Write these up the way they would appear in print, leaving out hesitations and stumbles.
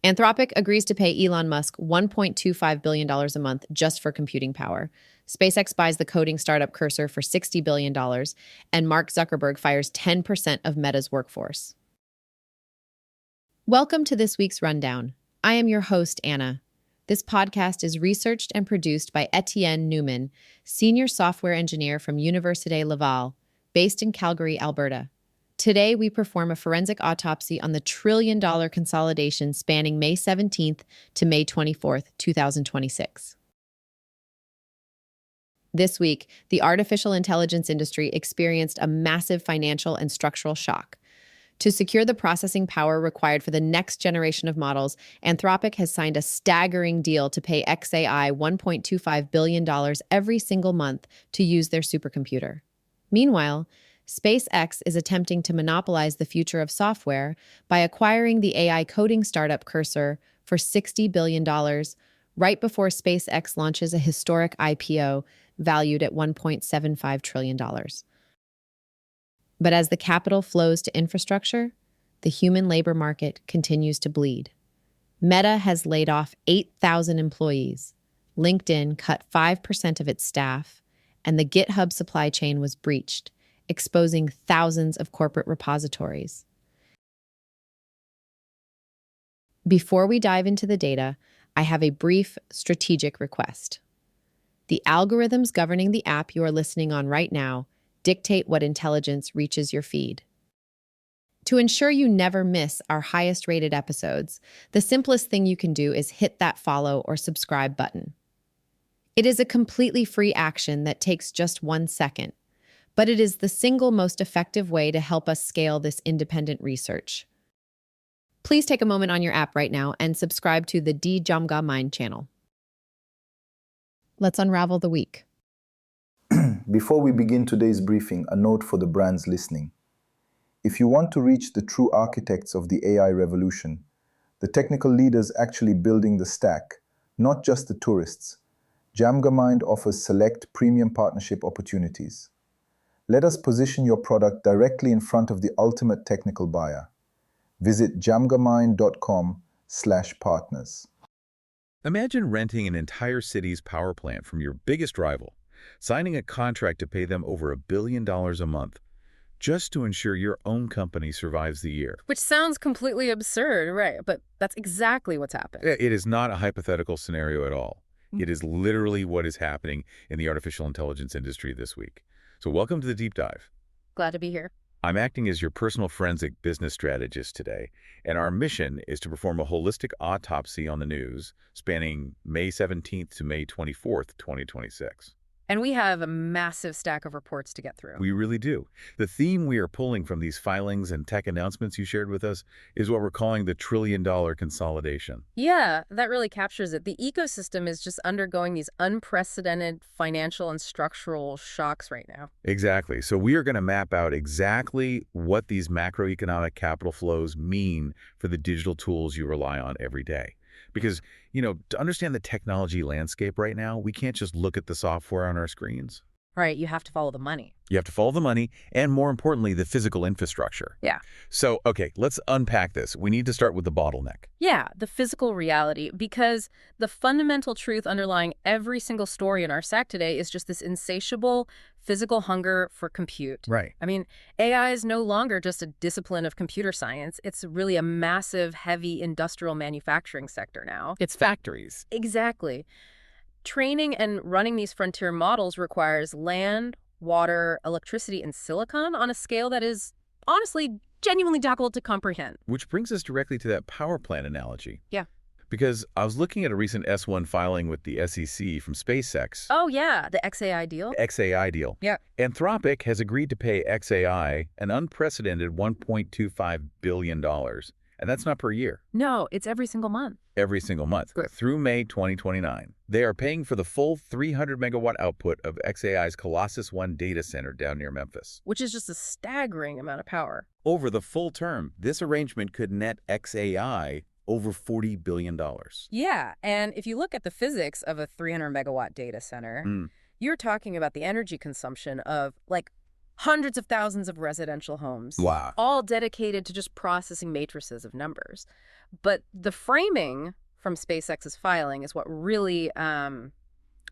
Anthropic agrees to pay Elon Musk $1.25 billion a month just for computing power. SpaceX buys the coding startup Cursor for $60 billion, and Mark Zuckerberg fires 10% of Meta's workforce. Welcome to this week's Rundown. I am your host, Anna. This podcast is researched and produced by Etienne Newman, senior software engineer from Université Laval, based in Calgary, Alberta. Today, we perform a forensic autopsy on the trillion-dollar consolidation spanning May 17th to May 24th, 2026. This week, the artificial intelligence industry experienced a massive financial and structural shock. To secure the processing power required for the next generation of models, Anthropic has signed a staggering deal to pay xAI $1.25 billion every single month to use their supercomputer. Meanwhile, SpaceX is attempting to monopolize the future of software by acquiring the AI coding startup Cursor for $60 billion, right before SpaceX launches a historic IPO valued at $1.75 trillion. But as the capital flows to infrastructure, the human labor market continues to bleed. Meta has laid off 8,000 employees. LinkedIn cut 5% of its staff, and the GitHub supply chain was breached, exposing thousands of corporate repositories. Before we dive into the data, I have a brief strategic request. The algorithms governing the app you are listening on right now dictate what intelligence reaches your feed. To ensure you never miss our highest-rated episodes, the simplest thing you can do is hit that follow or subscribe button. It is a completely free action that takes just 1 second, but it is the single most effective way to help us scale this independent research. Please take a moment on your app right now and subscribe to the DJAMGAMIND channel. Let's unravel the week. Before we begin today's briefing, a note for the brands listening. If you want to reach the true architects of the AI revolution, the technical leaders actually building the stack, not just the tourists, DJAMGAMIND offers select premium partnership opportunities. Let us position your product directly in front of the ultimate technical buyer. Visit jamgamind.com/partners. Imagine renting an entire city's power plant from your biggest rival, signing a contract to pay them over $1 billion a month, just to ensure your own company survives the year. Which sounds completely absurd, right? But that's exactly what's happened. It is not a hypothetical scenario at all. It is literally what is happening in the artificial intelligence industry this week. So welcome to the deep dive. Glad to be here. I'm acting as your personal forensic business strategist today, and our mission is to perform a holistic autopsy on the news spanning May 17th to May 24th, 2026. And we have a massive stack of reports to get through. We really do. The theme we are pulling from these filings and tech announcements you shared with us is what we're calling the trillion-dollar consolidation. Yeah, that really captures it. The ecosystem is just undergoing these unprecedented financial and structural shocks right now. Exactly. So we are going to map out exactly what these macroeconomic capital flows mean for the digital tools you rely on every day. Because, to understand the technology landscape right now, we can't just look at the software on our screens. Right, you have to follow the money. You have to follow the money and, more importantly, the physical infrastructure. Yeah. So, okay, let's unpack this. We need to start with the bottleneck. Yeah, the physical reality, because the fundamental truth underlying every single story in our stack today is just this insatiable physical hunger for compute. Right. I mean, AI is no longer just a discipline of computer science. It's really a massive, heavy industrial manufacturing sector now. It's factories. Exactly. Training and running these frontier models requires land, water, electricity, and silicon on a scale that is, honestly, genuinely difficult to comprehend. Which brings us directly to that power plant analogy. Yeah. Because I was looking at a recent S1 filing with the SEC from SpaceX. Oh, yeah, the xAI deal. xAI deal. Yeah. Anthropic has agreed to pay xAI an unprecedented $1.25 billion. And that's not per year. No, it's every single month. Every single month. Good. Through May 2029. They are paying for the full 300-megawatt output of xAI's Colossus 1 data center down near Memphis. Which is just a staggering amount of power. Over the full term, this arrangement could net xAI over $40 billion. Yeah, and if you look at the physics of a 300-megawatt data center, you're talking about the energy consumption of, like, hundreds of thousands of residential homes. Wow. All dedicated to just processing matrices of numbers. But the framing from SpaceX's filing is what really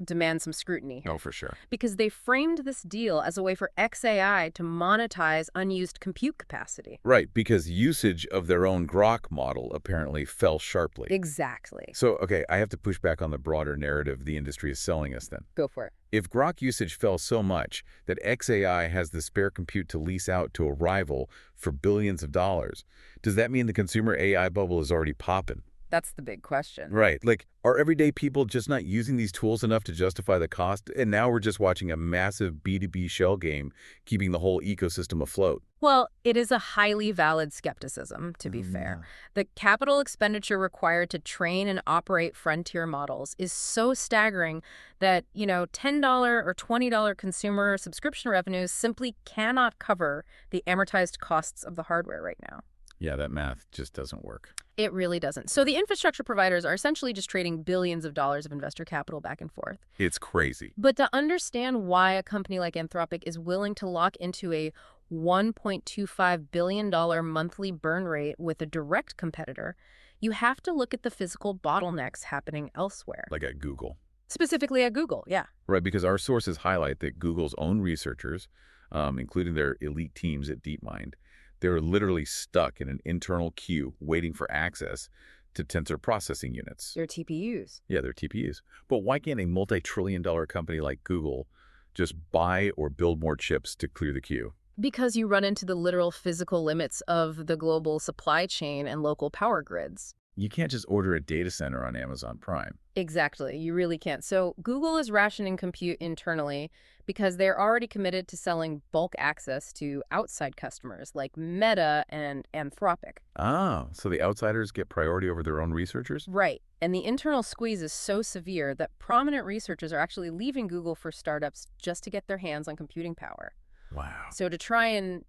demands some scrutiny here. Oh, for sure. Because they framed this deal as a way for xAI to monetize unused compute capacity. Right, because usage of their own Grok model apparently fell sharply. Exactly. So, okay, I have to push back on the broader narrative the industry is selling us then. Go for it. If Grok usage fell so much that xAI has the spare compute to lease out to a rival for billions of dollars, does that mean the consumer AI bubble is already popping? That's the big question. Right. Like, are everyday people just not using these tools enough to justify the cost? And now we're just watching a massive B2B shell game, keeping the whole ecosystem afloat. Well, it is a highly valid skepticism, to be fair. The capital expenditure required to train and operate frontier models is so staggering that, $10 or $20 consumer subscription revenues simply cannot cover the amortized costs of the hardware right now. Yeah, that math just doesn't work. It really doesn't. So the infrastructure providers are essentially just trading billions of dollars of investor capital back and forth. It's crazy. But to understand why a company like Anthropic is willing to lock into a $1.25 billion monthly burn rate with a direct competitor, you have to look at the physical bottlenecks happening elsewhere. Like at Google. Specifically at Google, yeah. Right, because our sources highlight that Google's own researchers, including their elite teams at DeepMind, they're literally stuck in an internal queue waiting for access to tensor processing units. Their TPUs. Yeah, they're TPUs. But why can't a multi-trillion-dollar company like Google just buy or build more chips to clear the queue? Because you run into the literal physical limits of the global supply chain and local power grids. You can't just order a data center on Amazon Prime. Exactly. You really can't. So Google is rationing compute internally because they're already committed to selling bulk access to outside customers like Meta and Anthropic. Ah, so the outsiders get priority over their own researchers? Right. And the internal squeeze is so severe that prominent researchers are actually leaving Google for startups just to get their hands on computing power. Wow. So to try and,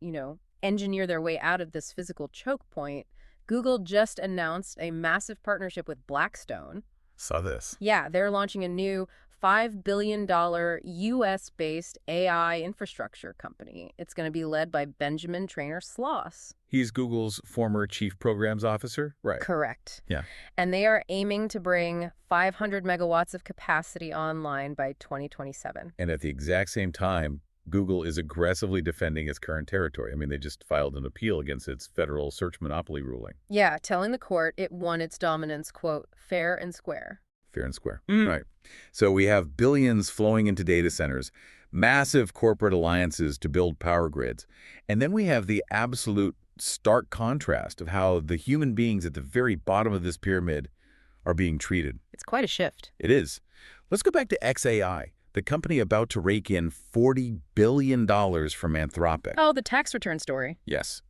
engineer their way out of this physical choke point, Google just announced a massive partnership with Blackstone. Saw this. Yeah, they're launching a new $5 billion U.S.-based AI infrastructure company. It's going to be led by Benjamin Traynor Sloss. He's Google's former chief programs officer? Right. Correct. Yeah. And they are aiming to bring 500 megawatts of capacity online by 2027. And at the exact same time, Google is aggressively defending its current territory. I mean, they just filed an appeal against its federal search monopoly ruling. Yeah, telling the court it won its dominance, quote, fair and square. Fair and square. Right. So we have billions flowing into data centers, massive corporate alliances to build power grids, and then we have the absolute stark contrast of how the human beings at the very bottom of this pyramid are being treated. It's quite a shift. It is. Let's go back to xAI. The company about to rake in $40 billion from Anthropic. Oh, the tax return story. Yes.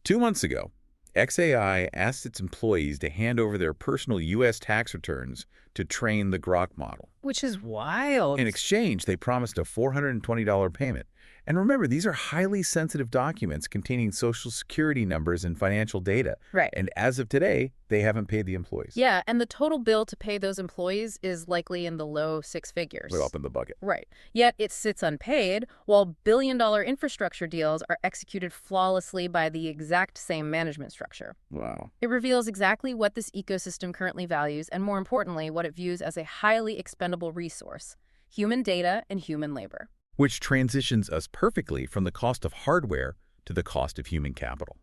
2 months ago, xAI asked its employees to hand over their personal U.S. tax returns to train the Grok model. Which is wild. In exchange, they promised a $420 payment. And remember, these are highly sensitive documents containing Social Security numbers and financial data. Right. And as of today, they haven't paid the employees. Yeah, and the total bill to pay those employees is likely in the low six figures. Right up in the bucket. Right. Yet it sits unpaid, while billion-dollar infrastructure deals are executed flawlessly by the exact same management structure. Wow. It reveals exactly what this ecosystem currently values, and more importantly, what it views as a highly expendable resource: human data and human labor. Which transitions us perfectly from the cost of hardware to the cost of human capital.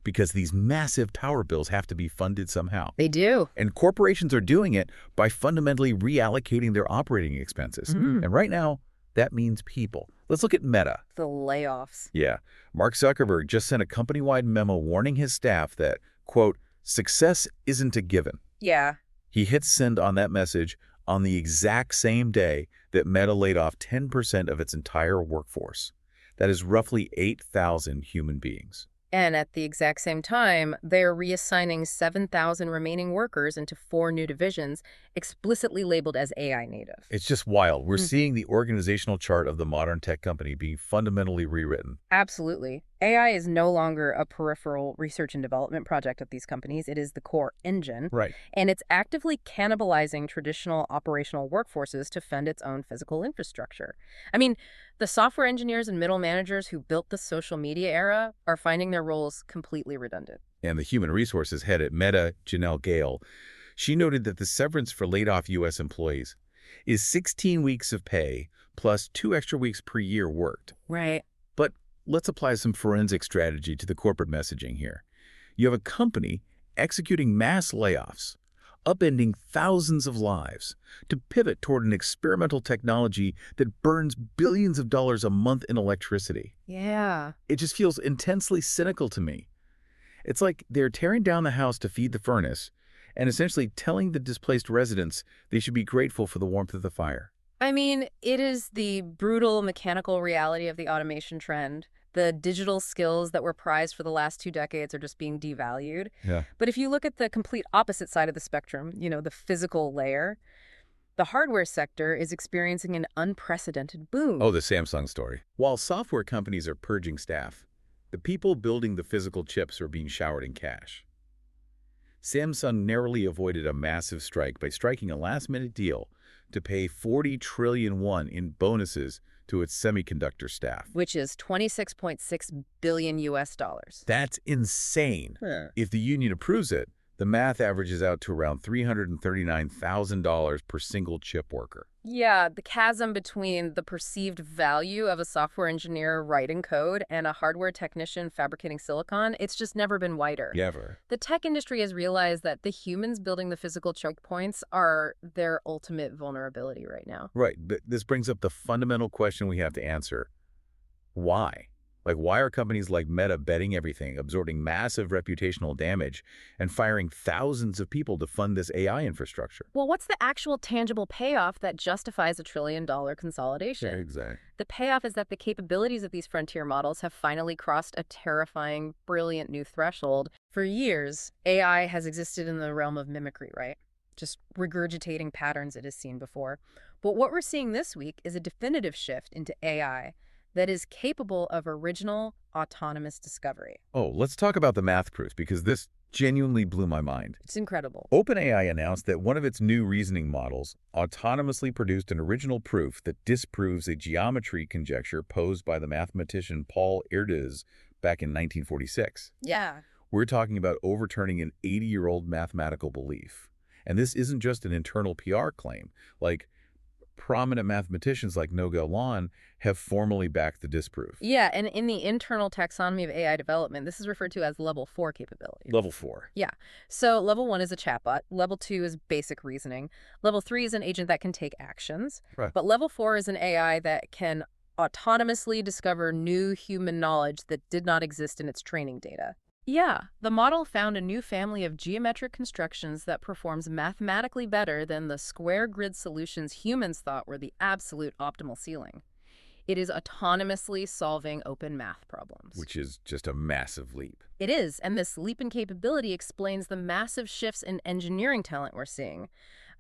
Because these massive power bills have to be funded somehow. They do. And corporations are doing it by fundamentally reallocating their operating expenses. And right now, that means people. Let's look at Meta. The layoffs. Yeah. Mark Zuckerberg just sent a company-wide memo warning his staff that, quote, success isn't a given. Yeah. He hit send on that message on the exact same day that Meta laid off 10% of its entire workforce. That is roughly 8,000 human beings. And at the exact same time, they're reassigning 7,000 remaining workers into 4 new divisions, explicitly labeled as AI native. It's just wild. We're seeing the organizational chart of the modern tech company being fundamentally rewritten. Absolutely. AI is no longer a peripheral research and development project at these companies. It is the core engine. Right. And it's actively cannibalizing traditional operational workforces to fund its own physical infrastructure. I mean, the software engineers and middle managers who built the social media era are finding their roles completely redundant. And the human resources head at Meta, Janelle Gale, she noted that the severance for laid-off U.S. employees is 16 weeks of pay plus 2 extra weeks per year worked. Right. But let's apply some forensic strategy to the corporate messaging here. You have a company executing mass layoffs, upending thousands of lives to pivot toward an experimental technology that burns billions of dollars a month in electricity. Yeah. It just feels intensely cynical to me. It's like they're tearing down the house to feed the furnace and essentially telling the displaced residents they should be grateful for the warmth of the fire. I mean, it is the brutal mechanical reality of the automation trend. The digital skills that were prized for the last 2 decades are just being devalued. Yeah. But if you look at the complete opposite side of the spectrum, the physical layer, the hardware sector is experiencing an unprecedented boom. Oh, the Samsung story. While software companies are purging staff, the people building the physical chips are being showered in cash. Samsung narrowly avoided a massive strike by striking a last-minute deal to pay 40 trillion won in bonuses to its semiconductor staff. Which is 26.6 billion US dollars. That's insane. If the union approves it, the math averages out to around $339,000 per single chip worker. Yeah, the chasm between the perceived value of a software engineer writing code and a hardware technician fabricating silicon, it's just never been wider. Never. The tech industry has realized that the humans building the physical choke points are their ultimate vulnerability right now. Right. But this brings up the fundamental question we have to answer. Why? Why are companies like Meta betting everything, absorbing massive reputational damage, and firing thousands of people to fund this AI infrastructure? Well, what's the actual tangible payoff that justifies a trillion-dollar consolidation? Yeah, exactly. The payoff is that the capabilities of these frontier models have finally crossed a terrifying, brilliant new threshold. For years, AI has existed in the realm of mimicry, right? Just regurgitating patterns it has seen before. But what we're seeing this week is a definitive shift into AI that is capable of original, autonomous discovery. Oh, let's talk about the math proofs, because this genuinely blew my mind. It's incredible. OpenAI announced that one of its new reasoning models autonomously produced an original proof that disproves a geometry conjecture posed by the mathematician Paul Erdős back in 1946. Yeah. We're talking about overturning an 80-year-old mathematical belief. And this isn't just an internal PR claim. Prominent mathematicians like Nogel Lon have formally backed the disproof. Yeah, and in the internal taxonomy of AI development, this is referred to as level 4 capability. Level 4. Yeah. So level 1 is a chatbot. Level 2 is basic reasoning. Level 3 is an agent that can take actions. Right. But level 4 is an AI that can autonomously discover new human knowledge that did not exist in its training data. Yeah, the model found a new family of geometric constructions that performs mathematically better than the square grid solutions humans thought were the absolute optimal ceiling. It is autonomously solving open math problems. Which is just a massive leap. It is, and this leap in capability explains the massive shifts in engineering talent we're seeing.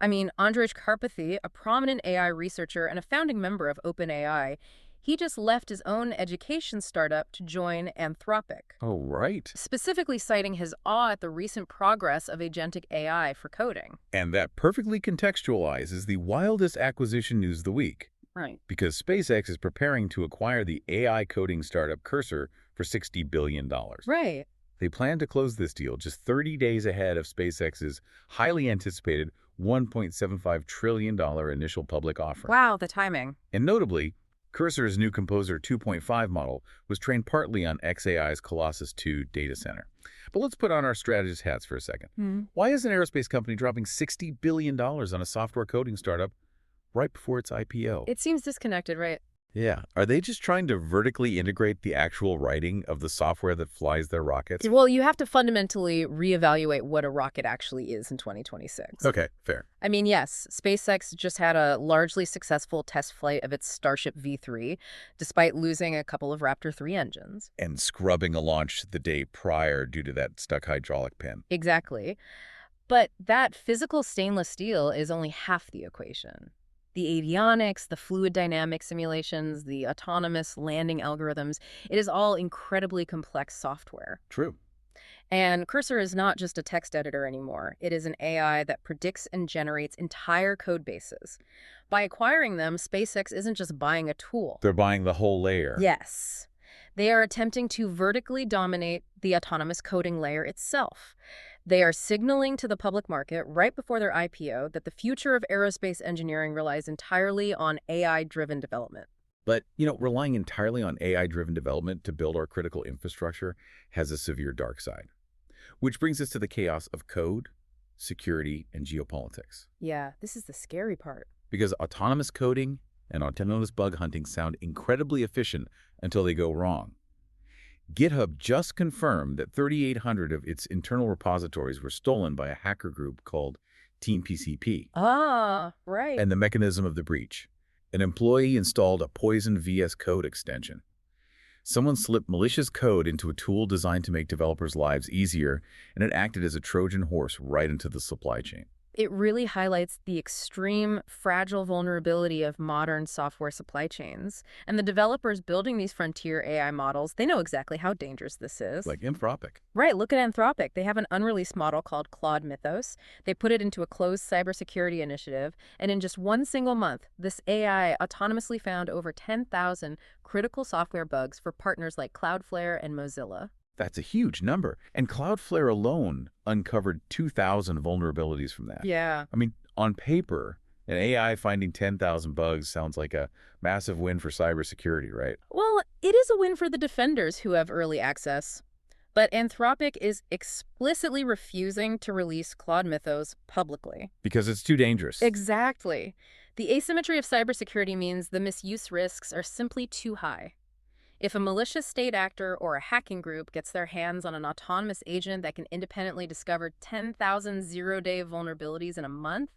I mean, Andrej Karpathy, a prominent AI researcher and a founding member of OpenAI, he just left his own education startup to join Anthropic. Oh, right. Specifically citing his awe at the recent progress of agentic AI for coding. And that perfectly contextualizes the wildest acquisition news of the week. Right. Because SpaceX is preparing to acquire the AI coding startup Cursor for $60 billion. Right. They plan to close this deal just 30 days ahead of SpaceX's highly anticipated $1.75 trillion initial public offering. Wow, the timing. And notably, Cursor's new Composer 2.5 model was trained partly on xAI's Colossus 2 data center. But let's put on our strategist hats for a second. Why is an aerospace company dropping $60 billion on a software coding startup right before its IPO? It seems disconnected, right? Yeah. Are they just trying to vertically integrate the actual writing of the software that flies their rockets? Well, you have to fundamentally reevaluate what a rocket actually is in 2026. Okay, fair. I mean, yes, SpaceX just had a largely successful test flight of its Starship V3, despite losing a couple of Raptor 3 engines. And scrubbing a launch the day prior due to that stuck hydraulic pin. Exactly. But that physical stainless steel is only half the equation. The avionics, the fluid dynamics simulations, the autonomous landing algorithms, it is all incredibly complex software. True. And Cursor is not just a text editor anymore. It is an AI that predicts and generates entire code bases. By acquiring them, SpaceX isn't just buying a tool. They're buying the whole layer. Yes. They are attempting to vertically dominate the autonomous coding layer itself. They are signaling to the public market right before their IPO that the future of aerospace engineering relies entirely on AI-driven development. But, you know, relying entirely on AI-driven development to build our critical infrastructure has a severe dark side. Which brings us to the chaos of code, security, and geopolitics. Yeah, this is the scary part. Because autonomous coding and autonomous bug hunting sound incredibly efficient until they go wrong. GitHub just confirmed that 3,800 of its internal repositories were stolen by a hacker group called Team PCP. Ah, right. And the mechanism of the breach. An employee installed a Poison VS Code extension. Someone slipped malicious code into a tool designed to make developers' lives easier, and it acted as a Trojan horse right into the supply chain. It really highlights the extreme, fragile vulnerability of modern software supply chains. And the developers building these frontier AI models, they know exactly how dangerous this is. Like Anthropic. Right, look at Anthropic. They have an unreleased model called Claude Mythos. They put it into a closed cybersecurity initiative, and in just one single month, this AI autonomously found over 10,000 critical software bugs for partners like Cloudflare and Mozilla. That's a huge number. And Cloudflare alone uncovered 2,000 vulnerabilities from that. Yeah. I mean, on paper, an AI finding 10,000 bugs sounds like a massive win for cybersecurity, right? Well, it is a win for the defenders who have early access. But Anthropic is explicitly refusing to release Claude Mythos publicly. Because it's too dangerous. Exactly. The asymmetry of cybersecurity means the misuse risks are simply too high. If a malicious state actor or a hacking group gets their hands on an autonomous agent that can independently discover 10,000 zero-day vulnerabilities in a month,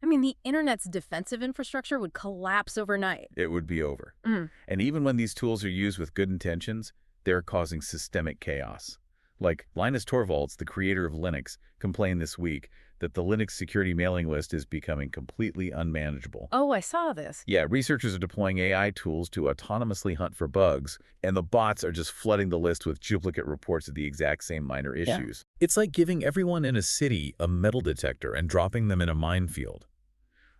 I mean, the internet's defensive infrastructure would collapse overnight. It would be over. And even when these tools are used with good intentions, they're causing systemic chaos. Like Linus Torvalds, the creator of Linux, complained this week that the Linux security mailing list is becoming completely unmanageable. Oh, I saw this. Yeah, researchers are deploying AI tools to autonomously hunt for bugs, and the bots are just flooding the list with duplicate reports of the exact same minor issues. Yeah. It's like giving everyone in a city a metal detector and dropping them in a minefield.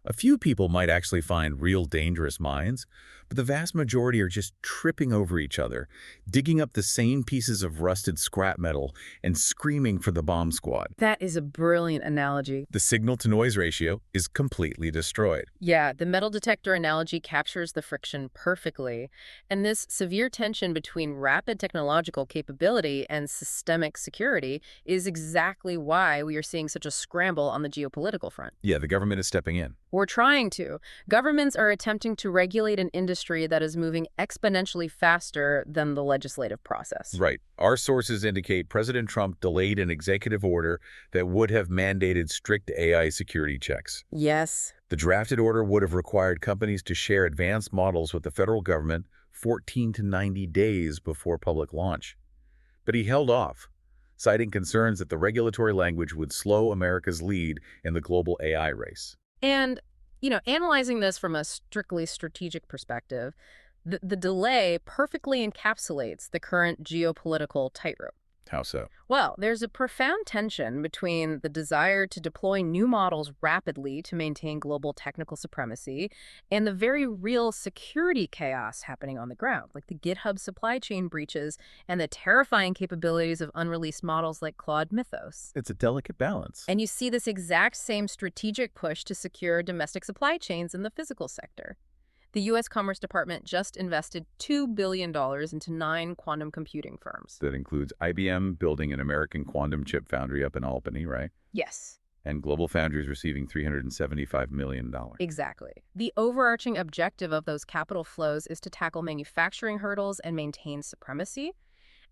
A few people might actually find real dangerous mines, but the vast majority are just tripping over each other, digging up the same pieces of rusted scrap metal and screaming for the bomb squad. That is a brilliant analogy. The signal-to-noise ratio is completely destroyed. Yeah, the metal detector analogy captures the friction perfectly. And this severe tension between rapid technological capability and systemic security is exactly why we are seeing such a scramble on the geopolitical front. Yeah, the government is stepping in. We're trying to. Governments are attempting to regulate an industry that is moving exponentially faster than the legislative process. Right. Our sources indicate President Trump delayed an executive order that would have mandated strict AI security checks. Yes. The drafted order would have required companies to share advanced models with the federal government 14 to 90 days before public launch. But he held off, citing concerns that the regulatory language would slow America's lead in the global AI race. And, analyzing this from a strictly strategic perspective, the delay perfectly encapsulates the current geopolitical tightrope. How so? Well, there's a profound tension between the desire to deploy new models rapidly to maintain global technical supremacy and the very real security chaos happening on the ground, like the GitHub supply chain breaches and the terrifying capabilities of unreleased models like Claude Mythos. It's a delicate balance. And you see this exact same strategic push to secure domestic supply chains in the physical sector. The U.S. Commerce Department just invested $2 billion into 9 quantum computing firms. That includes IBM building an American quantum chip foundry up in Albany, right? Yes. And Global Foundries receiving $375 million. Exactly. The overarching objective of those capital flows is to tackle manufacturing hurdles and maintain supremacy.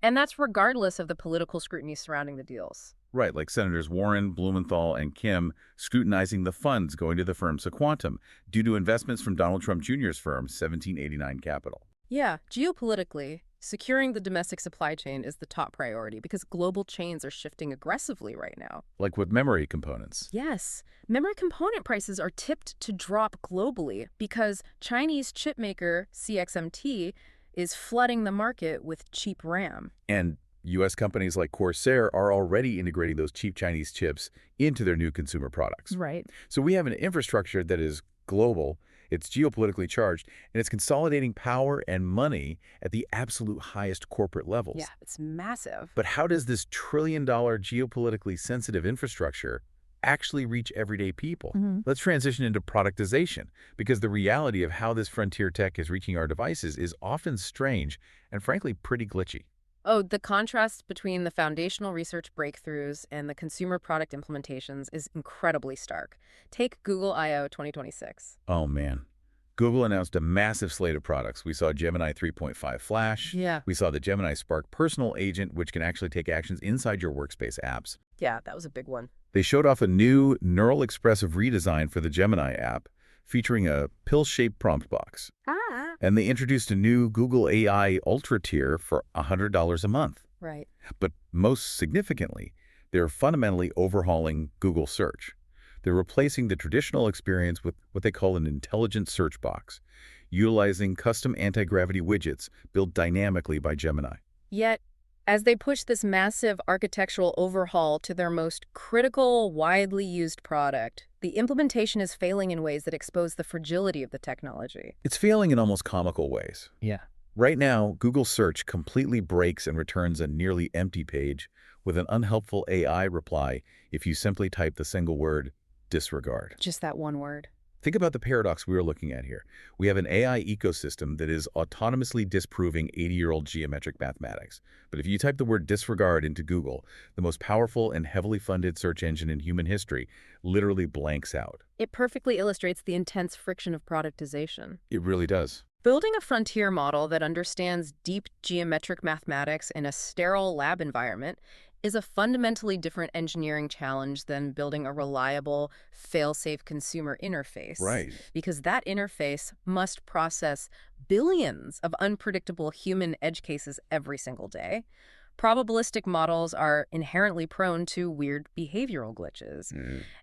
And that's regardless of the political scrutiny surrounding the deals. Right, like Senators Warren, Blumenthal, and Kim scrutinizing the funds going to the firm Sequantum due to investments from Donald Trump Jr.'s firm, 1789 Capital. Yeah, geopolitically, Securing the domestic supply chain is the top priority because global chains are shifting aggressively right now. Like with memory components. Yes, memory component prices are tipped to drop globally because Chinese chipmaker CXMT is flooding the market with cheap RAM. And U.S. companies like Corsair are already integrating those cheap Chinese chips into their new consumer products. Right. So we have an infrastructure that is global, it's geopolitically charged, and it's consolidating power and money at the absolute highest corporate levels. Yeah, it's massive. But how does this trillion-dollar geopolitically sensitive infrastructure actually reach everyday people? Let's transition into productization, because the reality of how this frontier tech is reaching our devices is often strange and frankly pretty glitchy. Oh, the contrast between the foundational research breakthroughs and the consumer product implementations is incredibly stark. Take Google I/O 2026. Oh man. Google announced a massive slate of products. We saw Gemini 3.5 Flash. Yeah. We saw the Gemini Spark personal agent, which can actually take actions inside your workspace apps. Yeah, that was a big one. They showed off a new neural expressive redesign for the Gemini app, featuring a pill-shaped prompt box. And they introduced a new Google AI Ultra tier for $100 a month. Right. But most significantly, they're fundamentally overhauling Google Search. They're replacing the traditional experience with what they call an intelligent search box, utilizing custom anti-gravity widgets built dynamically by Gemini. Yet, as they push this massive architectural overhaul to their most critical, widely used product, the implementation is failing in ways that expose the fragility of the technology. It's failing in almost comical ways. Yeah. Right now, Google Search completely breaks and returns a nearly empty page with an unhelpful AI reply if you simply type the single word, disregard. Just that one word. Think about the paradox we are looking at here. We have an AI ecosystem that is autonomously disproving 80-year-old geometric mathematics. But if you type the word disregard into Google, the most powerful and heavily funded search engine in human history literally blanks out. It perfectly illustrates the intense friction of productization. It really does. Building a frontier model that understands deep geometric mathematics in a sterile lab environment is a fundamentally different engineering challenge than building a reliable, fail-safe consumer interface. Right. Because that interface must process billions of unpredictable human edge cases every single day. Probabilistic models are inherently prone to weird behavioral glitches.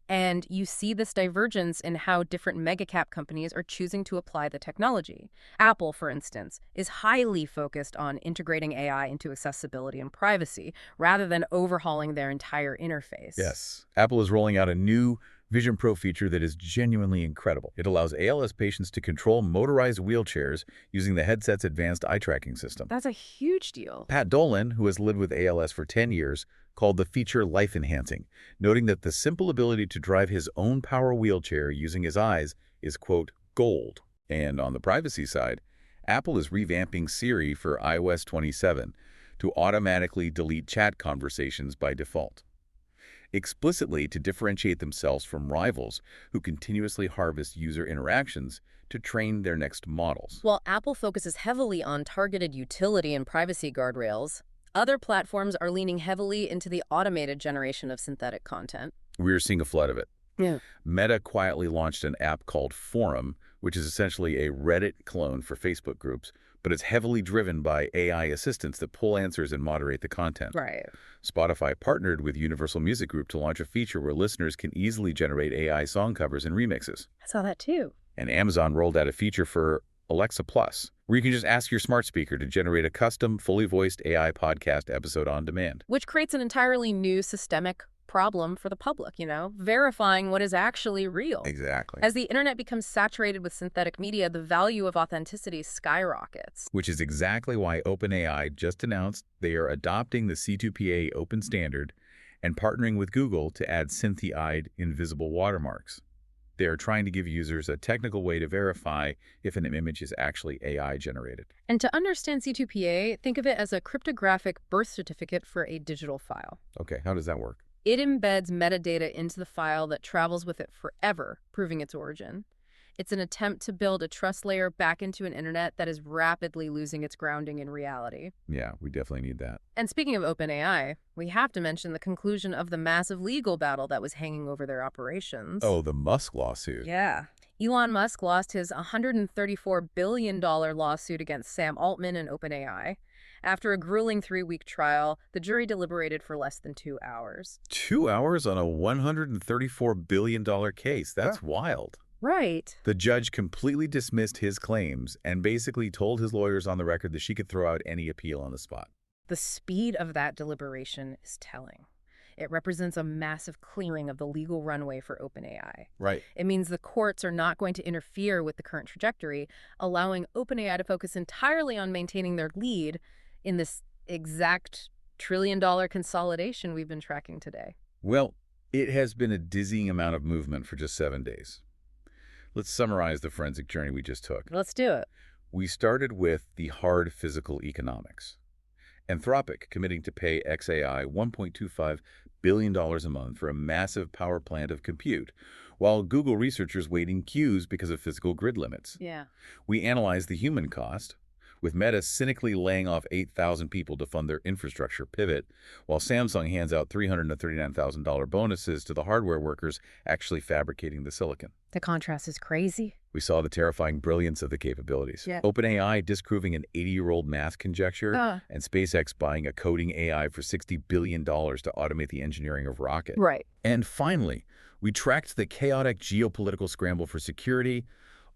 And you see this divergence in how different mega-cap companies are choosing to apply the technology. Apple, for instance, is highly focused on integrating AI into accessibility and privacy, rather than overhauling their entire interface. Yes. Apple is rolling out a new Vision Pro feature that is genuinely incredible. It allows ALS patients to control motorized wheelchairs using the headset's advanced eye tracking system. That's a huge deal. Pat Dolan, who has lived with ALS for 10 years, called the feature life-enhancing, noting that the simple ability to drive his own power wheelchair using his eyes is, quote, gold. And on the privacy side, Apple is revamping Siri for iOS 27 to automatically delete chat conversations by default, explicitly to differentiate themselves from rivals who continuously harvest user interactions to train their next models. While Apple focuses heavily on targeted utility and privacy guardrails, other platforms are leaning heavily into the automated generation of synthetic content. We're seeing a flood of it. Yeah. Meta quietly launched an app called Forum, which is essentially a Reddit clone for Facebook groups, but it's heavily driven by AI assistants that pull answers and moderate the content. Right. Spotify partnered with Universal Music Group to launch a feature where listeners can easily generate AI song covers and remixes. I saw that too. And Amazon rolled out a feature for Alexa Plus, where you can just ask your smart speaker to generate a custom, fully voiced AI podcast episode on demand. Which creates an entirely new systemic problem for the public, verifying what is actually real. Exactly. As the internet becomes saturated with synthetic media, the value of authenticity skyrockets. Which is exactly why OpenAI just announced they are adopting the C2PA open standard and partnering with Google to add Cynthia-eyed invisible watermarks. They are trying to give users a technical way to verify if an image is actually AI generated. And to understand C2PA, think of it as a cryptographic birth certificate for a digital file. Okay, how does that work? It embeds metadata into the file that travels with it forever, proving its origin. It's an attempt to build a trust layer back into an internet that is rapidly losing its grounding in reality. Yeah, we definitely need that. And speaking of OpenAI, we have to mention the conclusion of the massive legal battle that was hanging over their operations. Oh, the Musk lawsuit. Yeah. Elon Musk lost his $134 billion lawsuit against Sam Altman and OpenAI. After a grueling 3-week trial, the jury deliberated for less than 2 hours. 2 hours on a $134 billion case. That's wild. Right. The judge completely dismissed his claims and basically told his lawyers on the record that she could throw out any appeal on the spot. The speed of that deliberation is telling. It represents a massive clearing of the legal runway for OpenAI. Right. It means the courts are not going to interfere with the current trajectory, allowing OpenAI to focus entirely on maintaining their lead in this exact trillion-dollar consolidation we've been tracking today. Well, it has been a dizzying amount of movement for just 7 days. Let's summarize the forensic journey we just took. Let's do it. We started with the hard physical economics. Anthropic committing to pay xAI $1.25 billion a month for a massive power plant of compute, while Google researchers wait in queues because of physical grid limits. Yeah. We analyzed the human cost, with Meta cynically laying off 8,000 people to fund their infrastructure pivot, while Samsung hands out $300,000 to $39,000 bonuses to the hardware workers actually fabricating the silicon. The contrast is crazy. We saw the terrifying brilliance of the capabilities. Yeah. OpenAI disproving an 80-year-old math conjecture, and SpaceX buying a coding AI for $60 billion to automate the engineering of rocket. Right. And finally, we tracked the chaotic geopolitical scramble for security,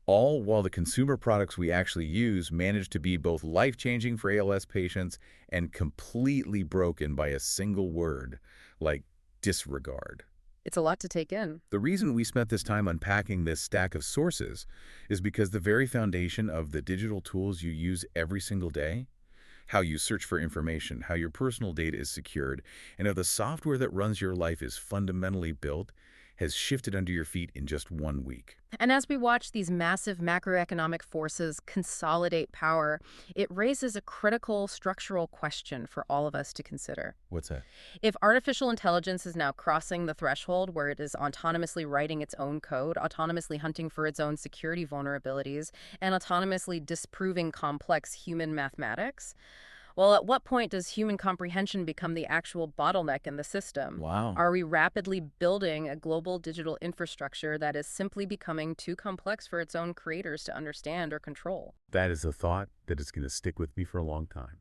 all while the consumer products we actually use managed to be both life-changing for ALS patients and completely broken by a single word, like disregard. It's a lot to take in. The reason we spent this time unpacking this stack of sources is because the very foundation of the digital tools you use every single day, how you search for information, how your personal data is secured, and how the software that runs your life is fundamentally built, has shifted under your feet in just 1 week. And as we watch these massive macroeconomic forces consolidate power, it raises a critical structural question for all of us to consider. What's that? If artificial intelligence is now crossing the threshold where it is autonomously writing its own code, autonomously hunting for its own security vulnerabilities, and autonomously disproving complex human mathematics, well, at what point does human comprehension become the actual bottleneck in the system? Wow. Are we rapidly building a global digital infrastructure that is simply becoming too complex for its own creators to understand or control? That is a thought that is going to stick with me for a long time.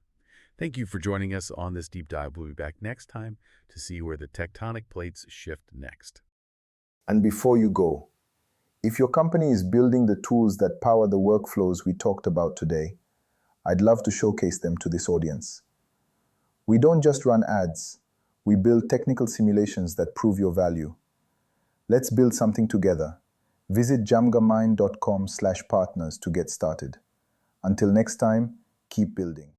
Thank you for joining us on this deep dive. We'll be back next time to see where the tectonic plates shift next. And before you go, if your company is building the tools that power the workflows we talked about today, I'd love to showcase them to this audience. We don't just run ads, we build technical simulations that prove your value. Let's build something together. Visit jamgamind.com/partners to get started. Until next time, keep building.